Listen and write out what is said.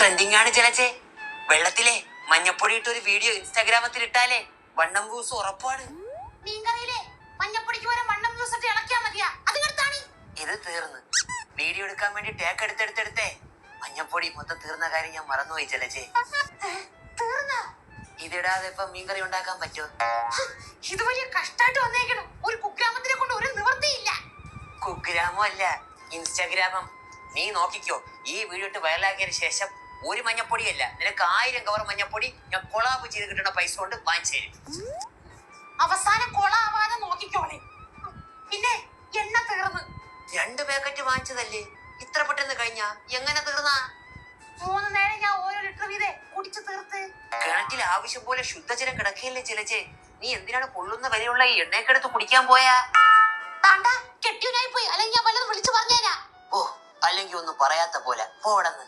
Trending ആണ് ചിലച്ചേ. വെള്ളത്തിലെ മഞ്ഞപ്പൊടി ഇട്ട ഒരു വീഡിയോ ഇൻസ്റ്റാഗ്രാമത്തിൽ ഇട്ടാലേ വണ്ണം വ്യൂസ് ഉറപ്പാണ്. ഇത് തീർന്ന് വീഡിയോ എടുക്കാൻ വേണ്ടി ടേക്ക് എടുത്തെടുത്തേ മഞ്ഞപ്പൊടി മൊത്തം തീർന്ന കാര്യം ഞാൻ മറന്നുപോയി ചിലച്ചേ. ഇതിടാതെ ഇപ്പൊ മീൻകറി ഉണ്ടാക്കാൻ പറ്റുമോ? ഇത് വലിയ കഷ്ടായിട്ട് വന്നേക്കണം. ഒരു കുഗ്രാമത്തിനെ കൊണ്ട് ഒരു നിവൃത്തിയില്ല. കുഗ്രാമം അല്ല, ഇൻസ്റ്റാഗ്രാമം. നീ നോക്കിക്കോ, ഈ വീഡിയോ ഇട്ട് വൈറലാക്കിയതിനു ശേഷം ഒരു മഞ്ഞപ്പൊടിയല്ല, നിനക്ക് 1000 കവർ മഞ്ഞപ്പൊടി ഞാൻ കൊളാബ് ചെയ്ത് കിട്ടുന്ന പൈസ കൊണ്ട് വാങ്ങിച്ചു തരും. അവസാനം കൊളാവാതെ നോക്കിക്കോളെ. പിന്നെ എണ്ണ തീർന്ന് 2 പാക്കറ്റ് വാങ്ങിച്ചതല്ലേ, ഇത്ര പെട്ടെന്ന് കഴിഞ്ഞാ? എങ്ങനെ തീർന്നാ? 3 നേരം ഞാൻ ഓരോ ലിറ്റർ വീതേ കുടിച്ചു തീർത്ത്. കിണറ്റിൽ ആവശ്യം പോലെ ശുദ്ധജലം കിടക്കുകയല്ലേ ചിലച്ചേ. നീ എന്തിനാണ് പൊള്ളുന്ന വരെയുള്ള ഈ എണ്ണയൊക്കെ കുടിക്കാൻ പോയാ? താണ്ടാ കെട്ടിയനായി പോയി, അല്ലെങ്കിൽ ഞാൻ വല്ലതും വിളിച്ചു പറഞ്ഞുതരാ. ഓ, അല്ലെങ്കിൽ ഒന്നും പറയാത്ത പോലെ പോടന്ന്.